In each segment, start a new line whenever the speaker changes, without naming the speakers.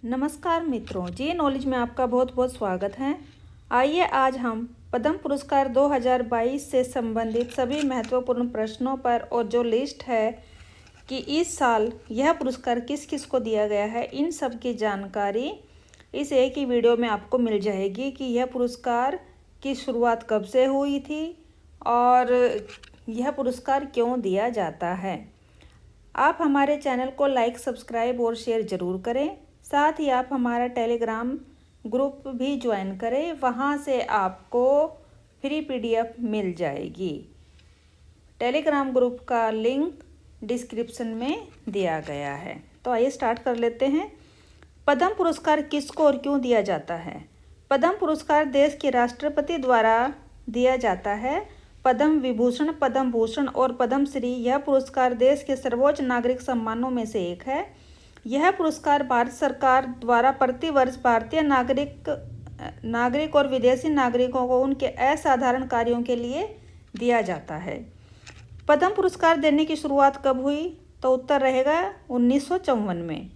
नमस्कार मित्रों, जी नॉलेज में आपका बहुत बहुत स्वागत है। आइए आज हम पद्म पुरस्कार 2022 से संबंधित सभी महत्वपूर्ण प्रश्नों पर और जो लिस्ट है कि इस साल यह पुरस्कार किस किस को दिया गया है, इन सब की जानकारी इस एक ही वीडियो में आपको मिल जाएगी कि यह पुरस्कार की शुरुआत कब से हुई थी और यह पुरस्कार क्यों दिया जाता है। आप हमारे चैनल को लाइक, सब्सक्राइब और शेयर ज़रूर करें। साथ ही आप हमारा टेलीग्राम ग्रुप भी ज्वाइन करें, वहाँ से आपको फ्री पीडीएफ मिल जाएगी। टेलीग्राम ग्रुप का लिंक डिस्क्रिप्शन में दिया गया है। तो आइए स्टार्ट कर लेते हैं। पद्म पुरस्कार किसको और क्यों दिया जाता है? पद्म पुरस्कार देश के राष्ट्रपति द्वारा दिया जाता है। पद्म विभूषण, पद्म भूषण और पद्म श्री यह पुरस्कार देश के सर्वोच्च नागरिक सम्मानों में से एक है। यह पुरस्कार भारत सरकार द्वारा प्रतिवर्ष भारतीय नागरिक और विदेशी नागरिकों को उनके असाधारण कार्यों के लिए दिया जाता है। पद्म पुरस्कार देने की शुरुआत कब हुई? तो उत्तर रहेगा 1954 में।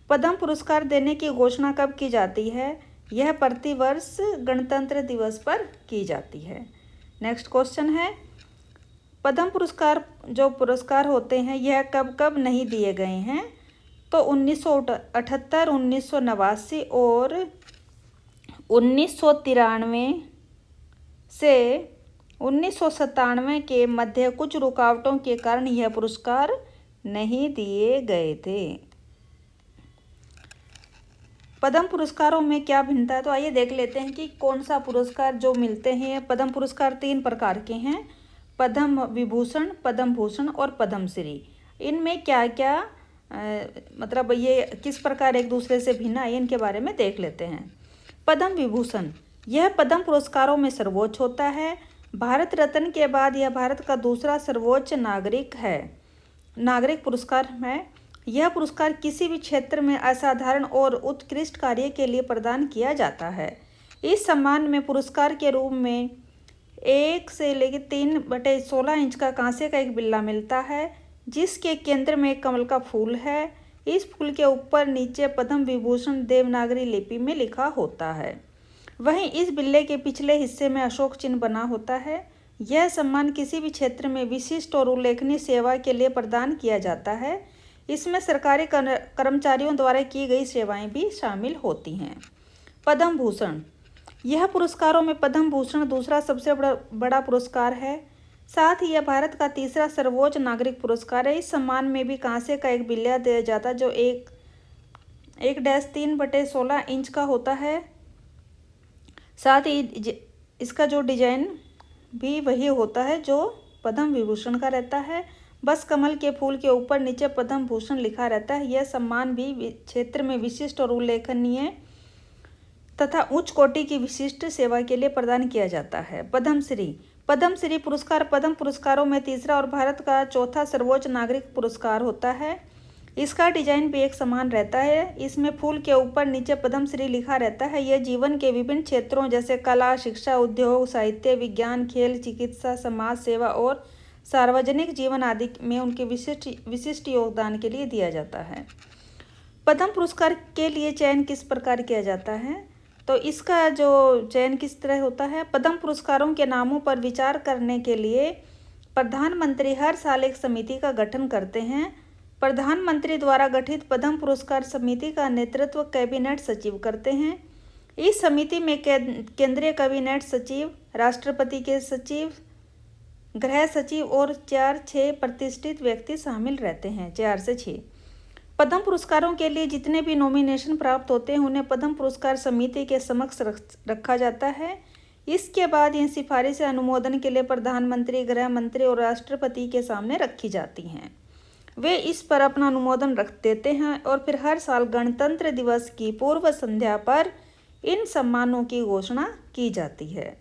पद्म पुरस्कार देने की घोषणा कब की जाती है? यह प्रतिवर्ष गणतंत्र दिवस पर की जाती है। नेक्स्ट क्वेश्चन है, पद्म पुरस्कार जो पुरस्कार होते हैं यह कब कब नहीं दिए गए हैं? तो 1978, 1989 और 1993 से 1997 के मध्य कुछ रुकावटों के कारण यह पुरस्कार नहीं दिए गए थे। पद्म पुरस्कारों में क्या भिन्नता है? तो आइए देख लेते हैं कि कौन सा पुरस्कार जो मिलते हैं। पद्म पुरस्कार 3 प्रकार के हैं, पद्म विभूषण, पद्म भूषण और पद्म श्री। इनमें क्या क्या मतलब ये किस प्रकार एक दूसरे से भिन्न है, इनके बारे में देख लेते हैं। पद्म विभूषण यह पद्म पुरस्कारों में सर्वोच्च होता है। भारत रत्न के बाद यह भारत का दूसरा सर्वोच्च नागरिक पुरस्कार है। यह पुरस्कार किसी भी क्षेत्र में असाधारण और उत्कृष्ट कार्य के लिए प्रदान किया जाता है। इस सम्मान में पुरस्कार के रूप में 1 से लेकर 3/16 इंच का कांसे का एक बिल्ला मिलता है, जिसके केंद्र में एक कमल का फूल है। इस फूल के ऊपर नीचे पद्म विभूषण देवनागरी लिपि में लिखा होता है। वहीं इस बिल्ले के पिछले हिस्से में अशोक चिन्ह बना होता है। यह सम्मान किसी भी क्षेत्र में विशिष्ट और उल्लेखनीय सेवा के लिए प्रदान किया जाता है। इसमें सरकारी कर्मचारियों द्वारा की गई सेवाएं भी शामिल होती हैं। पद्म भूषण यह पुरस्कारों में पद्म भूषण दूसरा सबसे बड़ा पुरस्कार है। साथ ही यह भारत का तीसरा सर्वोच्च नागरिक पुरस्कार है। इस सम्मान में भी कांसे का एक बिल्ला दिया जाता है जो 1-3/16 इंच का होता है। साथ ही इसका जो डिजाइन भी वही होता है जो पद्म विभूषण का रहता है। बस कमल के फूल के ऊपर नीचे पद्म भूषण लिखा रहता है। यह सम्मान भी क्षेत्र में विशिष्ट और उल्लेखनीय तथा उच्च कोटि की विशिष्ट सेवा के लिए प्रदान किया जाता है। पद्म श्री पुरस्कार पद्म पुरस्कारों में तीसरा और भारत का चौथा सर्वोच्च नागरिक पुरस्कार होता है। इसका डिजाइन भी एक समान रहता है। इसमें फूल के ऊपर नीचे पद्म श्री लिखा रहता है। यह जीवन के विभिन्न क्षेत्रों जैसे कला, शिक्षा, उद्योग, साहित्य, विज्ञान, खेल, चिकित्सा, समाज सेवा और सार्वजनिक जीवन आदि में उनके विशिष्ट योगदान के लिए दिया जाता है। पद्म पुरस्कार के लिए चयन किस प्रकार किया जाता है? तो इसका जो चयन किस तरह होता है? पद्म पुरस्कारों के नामों पर विचार करने के लिए प्रधानमंत्री हर साल एक समिति का गठन करते हैं। प्रधानमंत्री द्वारा गठित पद्म पुरस्कार समिति का नेतृत्व कैबिनेट सचिव करते हैं। इस समिति में केंद्रीय कैबिनेट सचिव, राष्ट्रपति के सचिव, गृह सचिव और 4-6 प्रतिष्ठित व्यक्ति शामिल रहते हैं। 4 से 6 पद्म पुरस्कारों के लिए जितने भी नॉमिनेशन प्राप्त होते हैं उन्हें पद्म पुरस्कार समिति के समक्ष रखा जाता है। इसके बाद इन सिफारिशें अनुमोदन के लिए प्रधानमंत्री, गृह मंत्री और राष्ट्रपति के सामने रखी जाती हैं। वे इस पर अपना अनुमोदन रख देते हैं और फिर हर साल गणतंत्र दिवस की पूर्व संध्या पर इन सम्मानों की घोषणा की जाती है।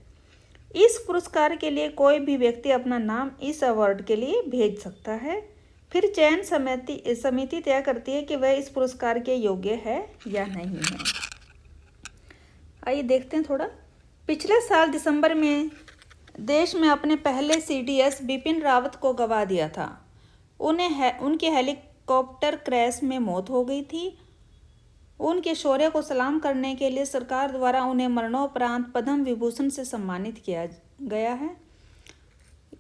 इस पुरस्कार के लिए कोई भी व्यक्ति अपना नाम इस अवार्ड के लिए भेज सकता है। फिर चयन समिति तय करती है कि वह इस पुरस्कार के योग्य है या नहीं है। आइए देखते हैं थोड़ा। पिछले साल दिसंबर में देश में अपने पहले CDS बिपिन रावत को गंवा दिया था। उनकी हेलीकॉप्टर क्रैश में मौत हो गई थी। उनके शौर्य को सलाम करने के लिए सरकार द्वारा उन्हें मरणोपरांत पद्म विभूषण से सम्मानित किया गया है।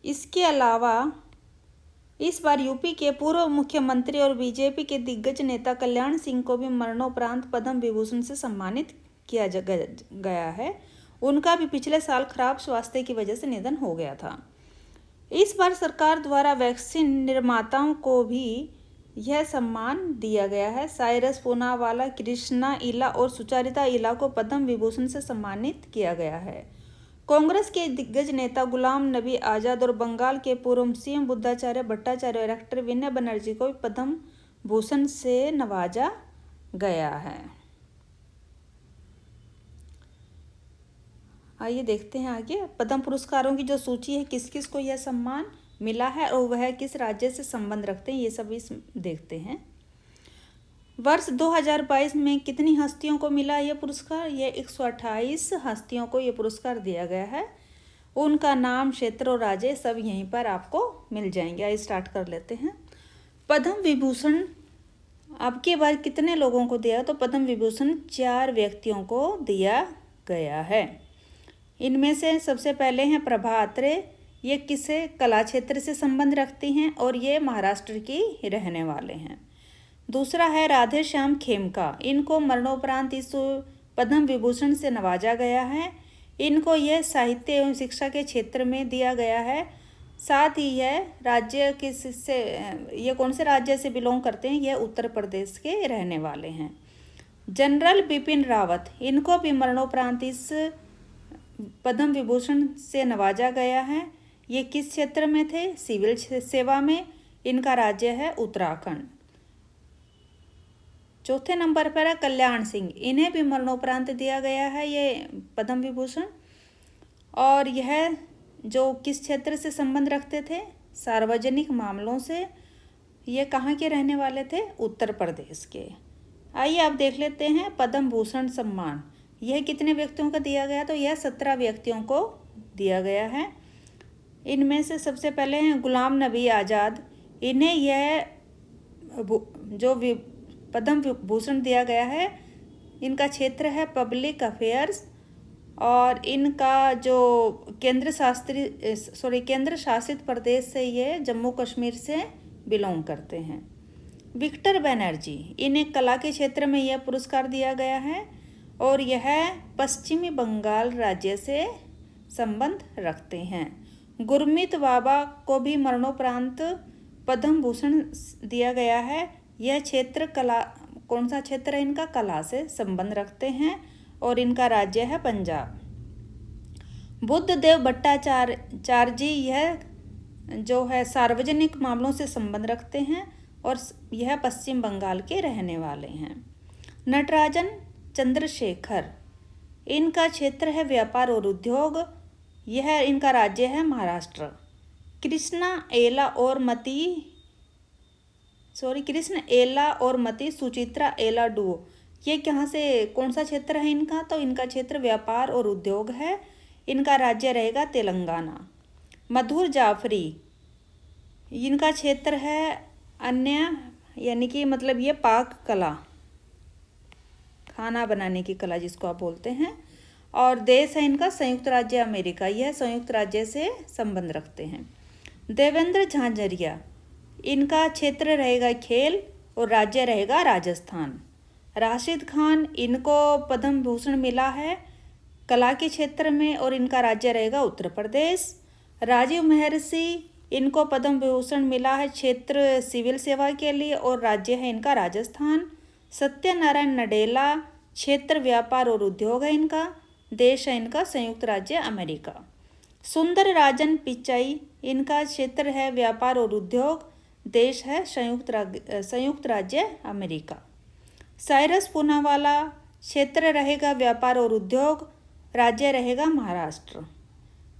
इसके अलावा इस बार यूपी के पूर्व मुख्यमंत्री और बीजेपी के दिग्गज नेता कल्याण सिंह को भी मरणोपरांत पद्म विभूषण से सम्मानित किया गया है। उनका भी पिछले साल खराब स्वास्थ्य की वजह से निधन हो गया था। इस बार सरकार द्वारा वैक्सीन निर्माताओं को भी यह सम्मान दिया गया है। साइरस पूनावाला, कृष्णा इला और सुचारिता इला को पद्म विभूषण से सम्मानित किया गया है। कांग्रेस के दिग्गज नेता गुलाम नबी आजाद और बंगाल के पूर्व सीएम बुद्धाचार्य भट्टाचार्य और एक्टर विनय बनर्जी को भी पद्म भूषण से नवाजा गया है। आइए देखते हैं आगे पद्म पुरस्कारों की जो सूची है, किस किस को यह सम्मान मिला है और वह किस राज्य से संबंध रखते हैं, ये सब इस देखते हैं। वर्ष 2022 में कितनी हस्तियों को मिला यह पुरस्कार? ये 128 हस्तियों को ये पुरस्कार दिया गया है। उनका नाम, क्षेत्र और राज्य सब यहीं पर आपको मिल जाएंगे। आइए स्टार्ट कर लेते हैं। पद्म विभूषण अब की बार कितने लोगों को दिया? तो पद्म विभूषण 4 व्यक्तियों को दिया गया है। इनमें से सबसे पहले हैं प्रभा अत्रे, ये किसे कला क्षेत्र से संबंध रखती हैं और ये महाराष्ट्र की रहने वाले हैं। दूसरा है राधे श्याम खेमका, इनको मरणोपरांत इस पद्म विभूषण से नवाजा गया है। इनको यह साहित्य एवं शिक्षा के क्षेत्र में दिया गया है। साथ ही यह राज्य से ये कौन से राज्य से बिलोंग करते हैं? यह उत्तर प्रदेश के रहने वाले हैं। जनरल बिपिन रावत, इनको भी मरणोपरांत इस पद्म विभूषण से नवाजा गया है। ये किस क्षेत्र में थे? सिविल सेवा में। इनका राज्य है उत्तराखंड। चौथे नंबर पर है कल्याण सिंह, इन्हें भी मरणोपरांत दिया गया है ये पद्म विभूषण। और यह जो किस क्षेत्र से संबंध रखते थे? सार्वजनिक मामलों से। ये कहाँ के रहने वाले थे? उत्तर प्रदेश के। आइए आप देख लेते हैं पद्म भूषण सम्मान यह कितने व्यक्तियों को दिया गया? तो यह 17 व्यक्तियों को दिया गया है। इनमें से सबसे पहले हैं गुलाम नबी आज़ाद, इन्हें यह जो पद्म भूषण दिया गया है, इनका क्षेत्र है पब्लिक अफेयर्स और इनका जो केंद्र शासित प्रदेश से ये जम्मू कश्मीर से बिलोंग करते हैं। विक्टर बनर्जी, इन्हें कला के क्षेत्र में यह पुरस्कार दिया गया है और यह पश्चिमी बंगाल राज्य से संबंध रखते हैं। गुरमीत बाबा को भी मरणोपरांत पद्म भूषण दिया गया है। यह क्षेत्र कला, कौन सा क्षेत्र है इनका? कला से संबंध रखते हैं और इनका राज्य है पंजाब। बुद्धदेव भट्टाचार्य जी, यह जो है सार्वजनिक मामलों से संबंध रखते हैं और यह पश्चिम बंगाल के रहने वाले हैं। नटराजन चंद्रशेखर, इनका क्षेत्र है व्यापार और उद्योग, यह इनका राज्य है महाराष्ट्र। कृष्ण एला और मती सुचित्रा एला डुओ, ये कहाँ से, कौन सा क्षेत्र है इनका? तो इनका क्षेत्र व्यापार और उद्योग है, इनका राज्य रहेगा तेलंगाना। मधुर जाफरी, इनका क्षेत्र है अन्य, यानी कि मतलब ये पाक कला, खाना बनाने की कला जिसको आप बोलते हैं, और देश है इनका संयुक्त राज्य अमेरिका, यह संयुक्त राज्य से संबंध रखते हैं। देवेंद्र झांझरिया, इनका क्षेत्र रहेगा खेल और राज्य रहेगा राजस्थान। राशिद खान, इनको पद्म भूषण मिला है कला के क्षेत्र में और इनका राज्य रहेगा उत्तर प्रदेश। राजीव महर्षि, इनको पद्म भूषण मिला है क्षेत्र सिविल सेवा के लिए और राज्य है इनका राजस्थान। सत्यनारायण नडेला, क्षेत्र व्यापार और उद्योग है इनका, देश है इनका संयुक्त राज्य अमेरिका। सुंदर राजन पिचाई, इनका क्षेत्र है व्यापार और उद्योग, देश है संयुक्त राज्य अमेरिका। साइरस पूनावाला, क्षेत्र रहेगा व्यापार और उद्योग, राज्य रहेगा महाराष्ट्र।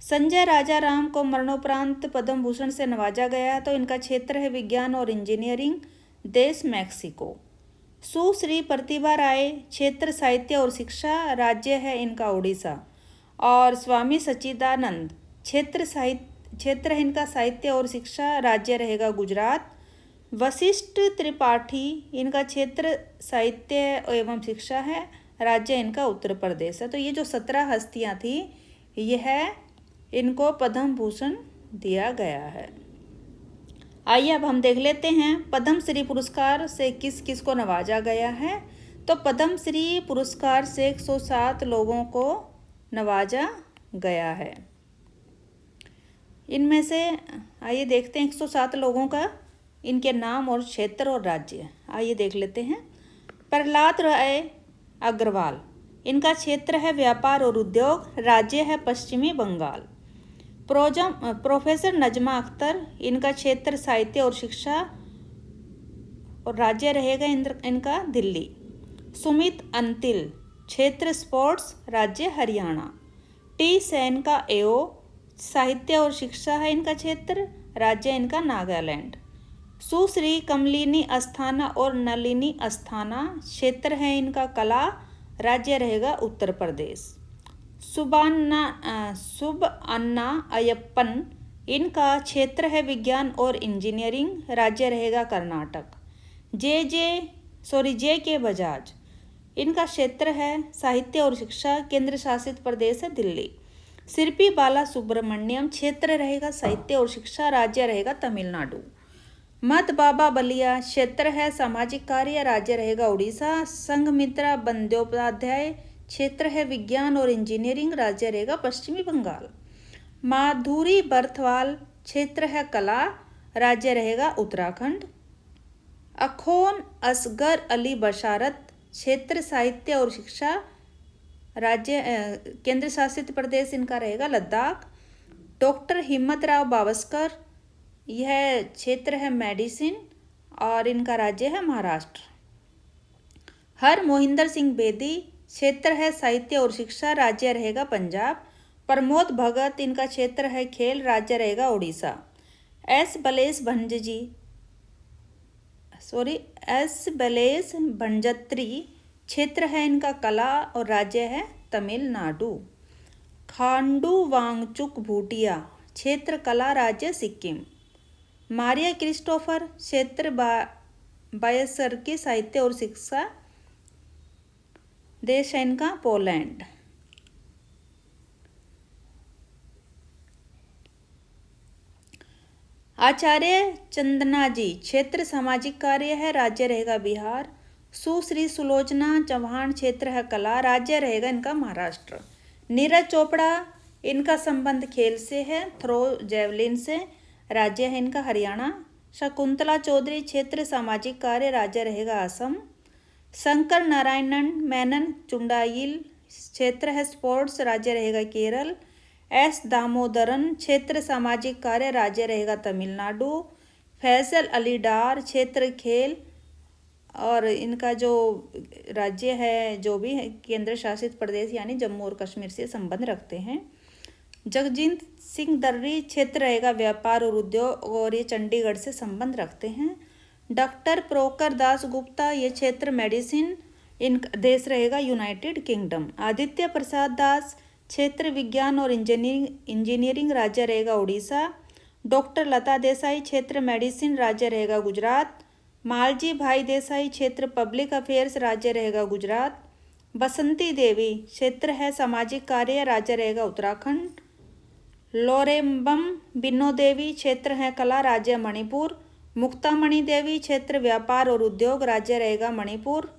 संजय राजाराम को मरणोपरांत पद्म भूषण से नवाजा गया है, तो इनका क्षेत्र है विज्ञान और इंजीनियरिंग, देश मैक्सिको। सुश्री प्रतिभा राय, क्षेत्र साहित्य और शिक्षा, राज्य है इनका उड़ीसा। और स्वामी सच्चिदानंद, क्षेत्र है इनका साहित्य और शिक्षा, राज्य रहेगा गुजरात। वशिष्ठ त्रिपाठी, इनका क्षेत्र साहित्य एवं शिक्षा है, राज्य इनका उत्तर प्रदेश है। तो ये जो 17 हस्तियां थी, यह इनको पद्म भूषण दिया गया है। आइए अब हम देख लेते हैं पद्म श्री पुरस्कार से किस किस को नवाजा गया है। तो पद्म श्री पुरस्कार से 107 लोगों को नवाजा गया है। इनमें से आइए देखते हैं 107 लोगों का इनके नाम और क्षेत्र और राज्य। आइए देख लेते हैं। प्रहलाद राय अग्रवाल, इनका क्षेत्र है व्यापार और उद्योग, राज्य है पश्चिमी बंगाल। प्रोफेसर नजमा अख्तर, इनका क्षेत्र साहित्य और शिक्षा और राज्य रहेगा इनका दिल्ली। सुमित अंतिल, क्षेत्र स्पोर्ट्स, राज्य हरियाणा। टी सेन का एओ, साहित्य और शिक्षा है इनका क्षेत्र, राज्य इनका नागालैंड। सुश्री कमलिनी अस्थाना और नलिनी अस्थाना, क्षेत्र है इनका कला, राज्य रहेगा उत्तर प्रदेश। शुभ अन्ना अयप्पन, इनका क्षेत्र है विज्ञान और इंजीनियरिंग, राज्य रहेगा कर्नाटक। जे के बजाज, इनका क्षेत्र है साहित्य और शिक्षा, केंद्र शासित प्रदेश है दिल्ली। शिल्पी बाला सुब्रमण्यम, क्षेत्र रहेगा साहित्य और शिक्षा, राज्य रहेगा तमिलनाडु। मत बाबा बलिया, क्षेत्र है सामाजिक कार्य, राज्य रहेगा उड़ीसा। संघमित्रा बंद्योपाध्याय, क्षेत्र है विज्ञान और इंजीनियरिंग, राज्य रहेगा पश्चिमी बंगाल। माधुरी बर्थवाल, क्षेत्र है कला, राज्य रहेगा उत्तराखंड। अखोन असगर अली बशारत, क्षेत्र साहित्य और शिक्षा, राज्य केंद्र शासित प्रदेश इनका रहेगा लद्दाख। डॉक्टर हिम्मत राव बावस्कर, यह क्षेत्र है मेडिसिन और इनका राज्य है महाराष्ट्र। हर मोहिंदर सिंह बेदी, क्षेत्र है साहित्य और शिक्षा, राज्य रहेगा पंजाब। प्रमोद भगत, इनका क्षेत्र है खेल, राज्य रहेगा उड़ीसा। एस बलेस भंजत्री, क्षेत्र है इनका कला और राज्य है तमिलनाडु। खांडू वांगचुक भूटिया, क्षेत्र कला, राज्य सिक्किम। मारिया क्रिस्टोफर, क्षेत्र बायसरकी, साहित्य और शिक्षा, देश है इनका पोलैंड। आचार्य चंदनाजी, क्षेत्र सामाजिक कार्य है, राज्य रहेगा बिहार। सुश्री सुलोचना चौहान, क्षेत्र है कला, राज्य रहेगा इनका महाराष्ट्र। नीरज चोपड़ा, इनका संबंध खेल से है, थ्रो जेवलिन से, राज्य है इनका हरियाणा। शकुंतला चौधरी, क्षेत्र सामाजिक कार्य, राज्य रहेगा असम। शंकर नारायणन मेनन चुंडाइल, क्षेत्र है स्पोर्ट्स, राज्य रहेगा केरल। एस दामोदरन, क्षेत्र सामाजिक कार्य, राज्य रहेगा तमिलनाडु। फैसल अली डार, क्षेत्र खेल और इनका जो राज्य है जो भी है केंद्र शासित प्रदेश यानी जम्मू और कश्मीर से संबंध रखते हैं। जगजीत सिंह दर्री, क्षेत्र रहेगा व्यापार और उद्योग और ये चंडीगढ़ से संबंध रखते हैं। डॉक्टर प्रोकर दास गुप्ता, ये क्षेत्र मेडिसिन, इनका देश रहेगा यूनाइटेड किंगडम। आदित्य प्रसाद दास, क्षेत्र विज्ञान और इंजीनियरिंग, राज्य रहेगा उड़ीसा। डॉक्टर लता देसाई, क्षेत्र मेडिसिन, राज्य रहेगा गुजरात। मालजी भाई देसाई, क्षेत्र पब्लिक अफेयर्स, राज्य रहेगा गुजरात। बसंती देवी, क्षेत्र है सामाजिक कार्य, राज्य रहेगा उत्तराखंड। लोरेम्बम बिनो देवी, क्षेत्र है कला, राज्य मणिपुर। मुक्तामणि देवी, क्षेत्र व्यापार और उद्योग, राज्य रहेगा मणिपुर।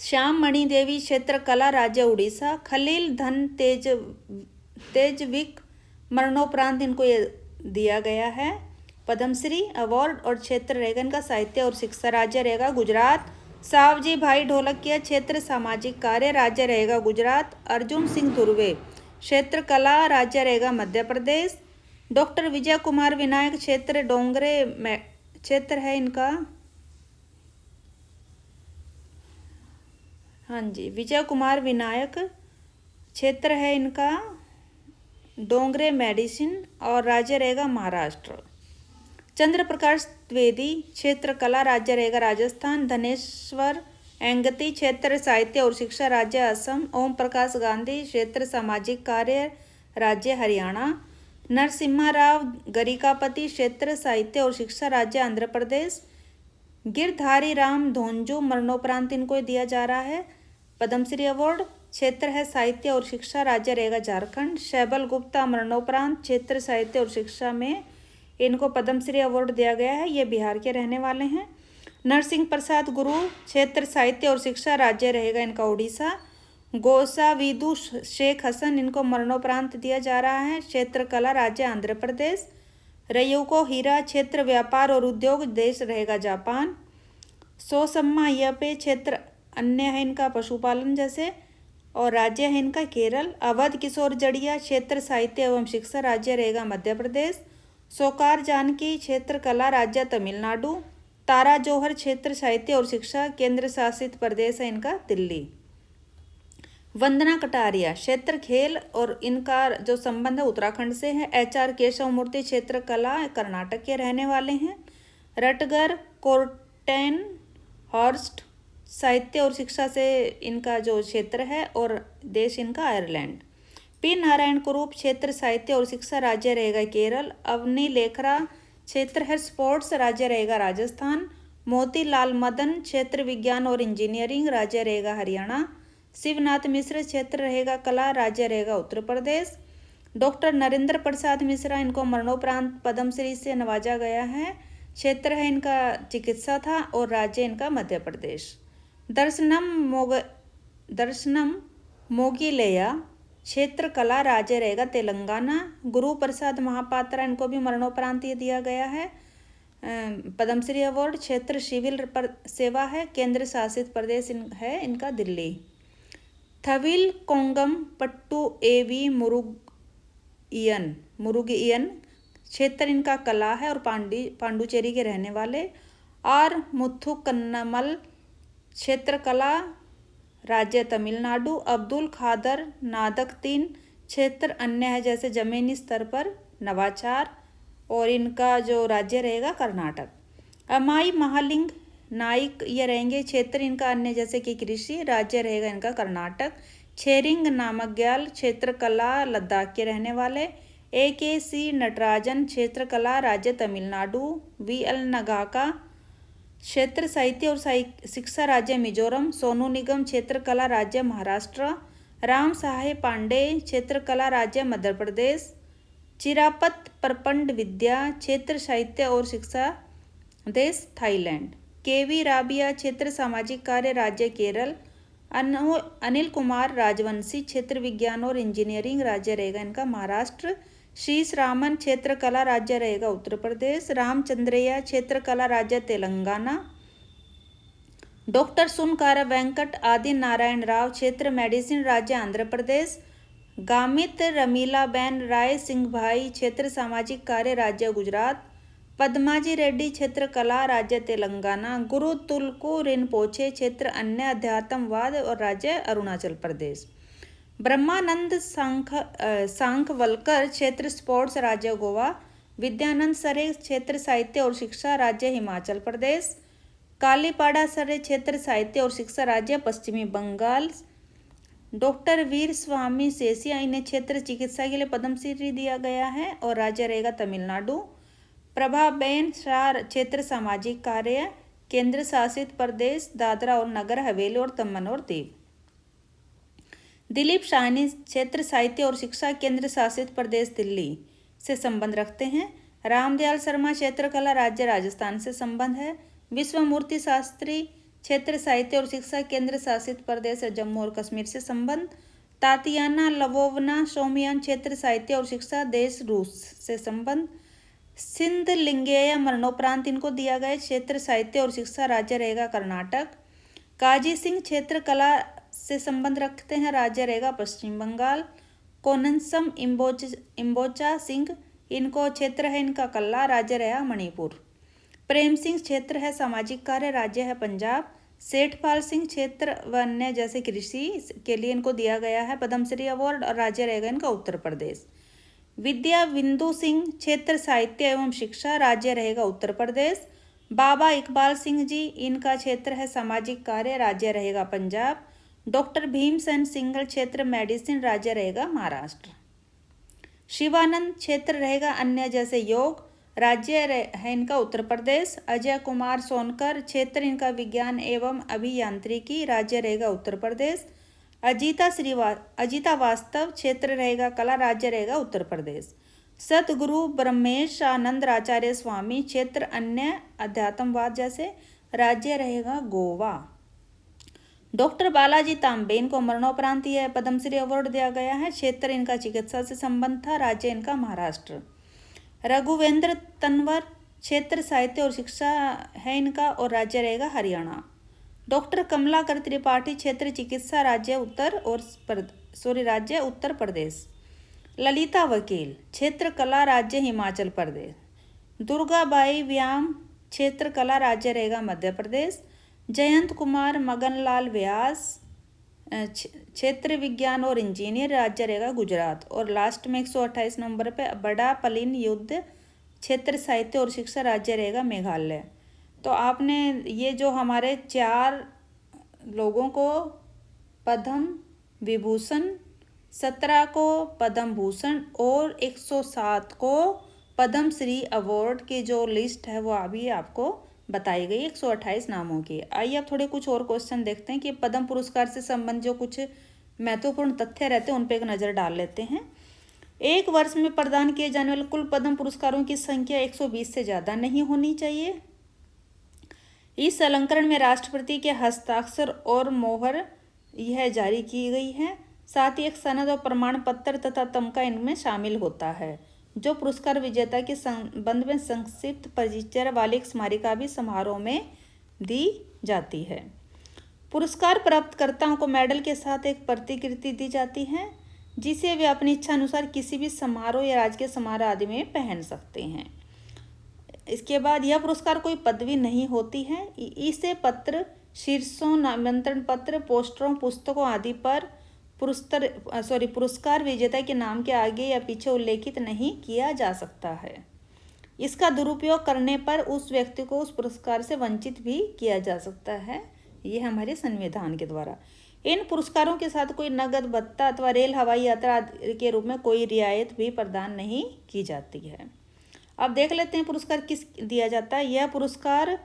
श्याम मणि देवी, क्षेत्र कला, राज्य उड़ीसा। खलील धन तेजविक, मरणोपरांत इनको ये दिया गया है पद्मश्री अवार्ड और क्षेत्र रहेगा इनका साहित्य और शिक्षा, राज्य रहेगा गुजरात। सावजी भाई ढोलकिया, क्षेत्र सामाजिक कार्य, राज्य रहेगा गुजरात। अर्जुन सिंह धुर्वे, क्षेत्र कला, राज्य रहेगा मध्य प्रदेश। डॉक्टर विजय कुमार विनायक, क्षेत्र डोंगरे, क्षेत्र है इनका विजय कुमार विनायक, क्षेत्र है इनका डोंगरे मेडिसिन और राज्य रहेगा महाराष्ट्र। चंद्र प्रकाश द्विवेदी, क्षेत्र कला, राज्य रहेगा राजस्थान। धनेश्वर एंगती, क्षेत्र साहित्य और शिक्षा, राज्य असम। ओम प्रकाश गांधी, क्षेत्र सामाजिक कार्य, राज्य हरियाणा। नरसिम्हा राव गरिकापति, क्षेत्र साहित्य और शिक्षा, राज्य आंध्र प्रदेश। गिरधारी राम धोंजू, मरणोपरांत इनको दिया जा रहा है पद्मश्री अवार्ड, क्षेत्र है साहित्य और शिक्षा, राज्य रहेगा झारखंड। शैबल गुप्ता, मरणोपरांत, क्षेत्र साहित्य और शिक्षा में इनको पद्मश्री अवार्ड दिया गया है, ये बिहार के रहने वाले हैं। नरसिंह प्रसाद गुरु, क्षेत्र साहित्य और शिक्षा, राज्य रहेगा इनका उड़ीसा। गोसाविदु शेख हसन, इनको मरणोपरांत दिया जा रहा है, क्षेत्र कला, राज्य आंध्र प्रदेश। रयुको हीरा, क्षेत्र व्यापार और उद्योग, देश रहेगा जापान। सोसम्मा अय्यप्पे, क्षेत्र अन्य है इनका पशुपालन जैसे, और राज्य है इनका केरल। अवध किशोर जड़िया, क्षेत्र साहित्य एवं शिक्षा, राज्य रहेगा मध्य प्रदेश। सोकार जानकी, क्षेत्र कला, राज्य तमिलनाडु। तारा जौहर, क्षेत्र साहित्य और शिक्षा, केंद्र शासित प्रदेश है इनका दिल्ली। वंदना कटारिया, क्षेत्र खेल और इनका जो संबंध है उत्तराखंड से है। HR केशव मूर्ति, क्षेत्र कला, कर्नाटक के रहने वाले हैं। रटगर कोर्टेन हॉर्स्ट, साहित्य और शिक्षा से इनका जो क्षेत्र है, और देश इनका आयरलैंड। पी नारायण कुरूप, क्षेत्र साहित्य और शिक्षा, राज्य रहेगा केरल। अवनी लेखरा, क्षेत्र है स्पोर्ट्स, राज्य रहेगा राजस्थान। मोतीलाल मदन, क्षेत्र विज्ञान और इंजीनियरिंग, राज्य रहेगा हरियाणा। शिवनाथ मिश्र, क्षेत्र रहेगा कला, राज्य रहेगा उत्तर प्रदेश। डॉक्टर नरेंद्र प्रसाद मिश्रा, इनको मरणोपरांत पद्मश्री से नवाजा गया है, क्षेत्र है इनका चिकित्सा था, और राज्य इनका मध्य प्रदेश। दर्शनम मोगिलेया, क्षेत्र कला, राज्य रहेगा तेलंगाना। गुरु प्रसाद महापात्रा, इनको भी मरणोपरांत दिया गया है पद्मश्री अवार्ड, क्षेत्र सिविल सेवा है, केंद्र शासित प्रदेश है इनका दिल्ली। थविल कोंगम पट्टू एवी मुरुगियन, क्षेत्र इनका कला है, और पांडुचेरी के रहने वाले। और मुथुकन्नमल, क्षेत्र कला, राज्य तमिलनाडु। अब्दुल खादर नादक-तीन, क्षेत्र अन्य है जैसे जमीनी स्तर पर नवाचार, और इनका जो राज्य रहेगा कर्नाटक। अमाई महालिंग नाइक, ये रहेंगे क्षेत्र इनका अन्य जैसे कि कृषि, राज्य रहेगा इनका कर्नाटक। छेरिंग नामग्याल, क्षेत्र कला, लद्दाख के रहने वाले। AKC नटराजन, क्षेत्र कला, राज्य तमिलनाडु। VL नगाका, क्षेत्र साहित्य और शिक्षा, राज्य मिजोरम। सोनू निगम, क्षेत्र कला, राज्य महाराष्ट्र। राम सहाय पांडे, क्षेत्र कला, राज्य मध्य प्रदेश। चिरापत परपंड विद्या, क्षेत्र साहित्य और शिक्षा, देश थाईलैंड। KV राबिया, क्षेत्र सामाजिक कार्य, राज्य केरल। अनिल कुमार राजवंशी, क्षेत्र विज्ञान और इंजीनियरिंग, राज्य रहेगा इनका महाराष्ट्र। शीश रामन, क्षेत्र कला, राज्य रहेगा उत्तर प्रदेश। रामचंद्रैया, क्षेत्र कला, राज्य तेलंगाना। डॉक्टर सुनकारा वेंकट आदि नारायण राव, क्षेत्र मेडिसिन, राज्य आंध्र प्रदेश। गामित रमीलाबेन राय सिंह भाई, क्षेत्र सामाजिक कार्य, राज्य गुजरात। पद्माजी रेड्डी, क्षेत्र कला, राज्य तेलंगाना। गुरु तुलकू रिनपोछे, क्षेत्र अन्य अध्यात्मवाद, और राज्य अरुणाचल प्रदेश। ब्रह्मानंद सांखवलकर, क्षेत्र स्पोर्ट्स, राज्य गोवा। विद्यानंद सरे, क्षेत्र साहित्य और शिक्षा, राज्य हिमाचल प्रदेश। कालीपाड़ा सरे, क्षेत्र साहित्य और शिक्षा, राज्य पश्चिमी बंगाल। डॉक्टर वीर स्वामी सेसिया, इन्हें क्षेत्र चिकित्सा के लिए पद्मश्री दिया गया है, और राज्य रहेगा तमिलनाडु। प्रभाबेन शाह, क्षेत्र सामाजिक कार्य, केंद्र शासित प्रदेश दादरा और नगर हवेली और दमन और दीव। दिलीप शाहनी, क्षेत्र साहित्य और शिक्षा, केंद्र शासित प्रदेश दिल्ली से संबंध रखते हैं। रामदयाल शर्मा, क्षेत्र कला, राज्य राजस्थान से संबंध है। विश्वमूर्ति शास्त्री, क्षेत्र साहित्य और शिक्षा, केंद्र शासित प्रदेश जम्मू और कश्मीर से संबंध। तातियाना लवोवना सोमियान, क्षेत्र साहित्य और शिक्षा, देश रूस से संबंध। सिंध लिंगेया, मरणोपरांत इनको दिया गया, क्षेत्र साहित्य और शिक्षा, राज्य रहेगा कर्नाटक। काजी सिंह, क्षेत्र कला से संबंध रखते हैं, राज्य रहेगा पश्चिम बंगाल। कोनसम इम्बोचा सिंह, इनको क्षेत्र है इनका कला, राज्य रहा मणिपुर। प्रेम सिंह, क्षेत्र है सामाजिक कार्य, राज्य है पंजाब। सेठपाल सिंह, क्षेत्र व अन्य जैसे कृषि के लिए इनको दिया गया है पद्मश्री अवार्ड, और राज्य रहेगा इनका उत्तर प्रदेश। विद्या बिंदु सिंह, क्षेत्र साहित्य एवं शिक्षा, राज्य रहेगा उत्तर प्रदेश। बाबा इकबाल सिंह जी, इनका क्षेत्र है सामाजिक कार्य, राज्य रहेगा पंजाब। डॉक्टर भीमसेन सिंघल, क्षेत्र मेडिसिन, राज्य रहेगा महाराष्ट्र। शिवानंद क्षेत्र रहेगा अन्य जैसे योग। राज्य है इनका उत्तर प्रदेश। अजय कुमार सोनकर क्षेत्र इनका विज्ञान एवं अभियांत्रिकी। राज्य रहेगा उत्तर प्रदेश। अजीता वास्तव क्षेत्र रहेगा कला। राज्य रहेगा उत्तर प्रदेश। सतगुरु ब्रह्मेश आनंद आचार्य स्वामी क्षेत्र अन्य अध्यात्मवाद जैसे। राज्य रहेगा गोवा। डॉक्टर बालाजी तांबे इनको मरणोपरांत यह पद्मश्री अवार्ड दिया गया है। क्षेत्र इनका चिकित्सा से संबंध था। राज्य इनका महाराष्ट्र। रघुवेंद्र तंवर क्षेत्र साहित्य और शिक्षा है इनका और राज्य रहेगा हरियाणा। डॉक्टर कमलाकर त्रिपाठी क्षेत्र चिकित्सा राज्य उत्तर प्रदेश। ललिता वकील क्षेत्र कला राज्य हिमाचल प्रदेश। दुर्गाबाई व्याम क्षेत्र कला राज्य रहेगा मध्य प्रदेश। जयंत कुमार मगनलाल व्यास क्षेत्र विज्ञान और इंजीनियर राज्य रहेगा गुजरात। और लास्ट में 128 नंबर पे बड़ा पलिन युद्ध क्षेत्र साहित्य और शिक्षा राज्य रहेगा मेघालय। तो आपने ये जो हमारे 4 लोगों को पद्म विभूषण, 17 को पद्म भूषण और 107 को पद्म श्री अवार्ड की जो लिस्ट है वो अभी आपको बताई गई 128 नामों की। आइए अब थोड़े कुछ और क्वेश्चन देखते हैं कि पद्म पुरस्कार से संबंधित जो कुछ महत्वपूर्ण तथ्य रहते हैं उन पर एक नज़र डाल लेते हैं। एक वर्ष में प्रदान किए जाने वाले कुल पद्म पुरस्कारों की संख्या 120 से ज़्यादा नहीं होनी चाहिए। इस अलंकरण में राष्ट्रपति के हस्ताक्षर और मोहर यह जारी की गई है। साथ ही एक सनद और प्रमाण पत्र तथा तमगा इनमें शामिल होता है। जो पुरस्कार विजेता के संबंध में संक्षिप्त परिचय वाली एक स्मारिका भी समारोह में दी जाती है। पुरस्कार प्राप्तकर्ताओं को मेडल के साथ एक प्रतिकृति दी जाती है जिसे वे अपनी इच्छा अनुसार किसी भी समारोह या राजकीय समारोह आदि में पहन सकते हैं। इसके बाद यह पुरस्कार कोई पदवी नहीं होती है। इसे पत्र, शीर्षों, निमंत्रण पत्र, पोस्टरों, पुस्तकों आदि पर पुरस्कार विजेता के नाम के आगे या पीछे उल्लेखित नहीं किया जा सकता है। इसका दुरुपयोग करने पर उस व्यक्ति को उस पुरस्कार से वंचित भी किया जा सकता है। ये हमारे संविधान के द्वारा। इन पुरस्कारों के साथ कोई नगद भत्ता अथवा रेल हवाई यात्रा के रूप में कोई रियायत भी प्रदान नहीं की जाती है। अब देख लेते हैं पुरस्कार किस दिया जाता है। यह पुरस्कार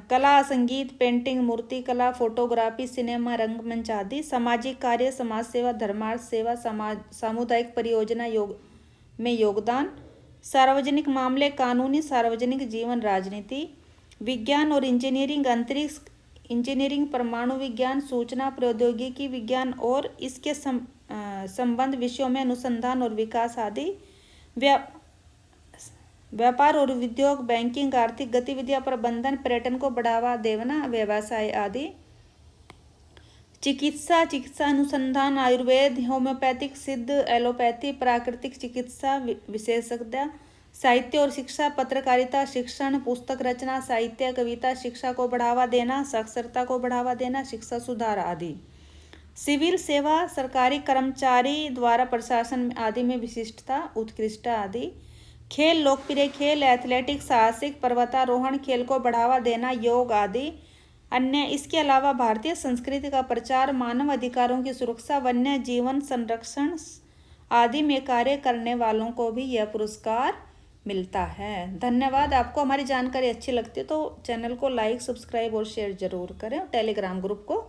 कला, संगीत, पेंटिंग, मूर्ति कला, फोटोग्राफी, सिनेमा, रंगमंच आदि, सामाजिक कार्य, समाज सेवा, धर्मार्थ सेवा, सामुदायिक परियोजना में योगदान, सार्वजनिक मामले, कानूनी, सार्वजनिक जीवन, राजनीति, विज्ञान और इंजीनियरिंग, अंतरिक्ष इंजीनियरिंग, परमाणु विज्ञान, सूचना प्रौद्योगिकी विज्ञान और इसके संबंध विषयों में अनुसंधान और विकास आदि, व्यापार और उद्योग, बैंकिंग, आर्थिक गतिविधियां, प्रबंधन, पर्यटन को बढ़ावा देना, व्यवसाय आदि, चिकित्सा अनुसंधान, आयुर्वेद, होम्योपैथिक, सिद्ध, एलोपैथी, प्राकृतिक चिकित्सा विशेषज्ञ, साहित्य और शिक्षा, पत्रकारिता, शिक्षण, पुस्तक रचना, साहित्य, कविता, शिक्षा को बढ़ावा देना, साक्षरता को बढ़ावा देना, शिक्षा सुधार आदि, सिविल सेवा, सरकारी कर्मचारी द्वारा प्रशासन आदि में विशिष्टता, उत्कृष्टता आदि, खेल, लोकप्रिय खेल, एथलेटिक्स, साहसिक, पर्वतारोहण, खेल को बढ़ावा देना, योग आदि अन्य। इसके अलावा भारतीय संस्कृति का प्रचार, मानव अधिकारों की सुरक्षा, वन्य जीवन संरक्षण आदि में कार्य करने वालों को भी यह पुरस्कार मिलता है। धन्यवाद। आपको हमारी जानकारी अच्छी लगती है तो चैनल को लाइक, सब्सक्राइब और शेयर जरूर करें। टेलीग्राम ग्रुप को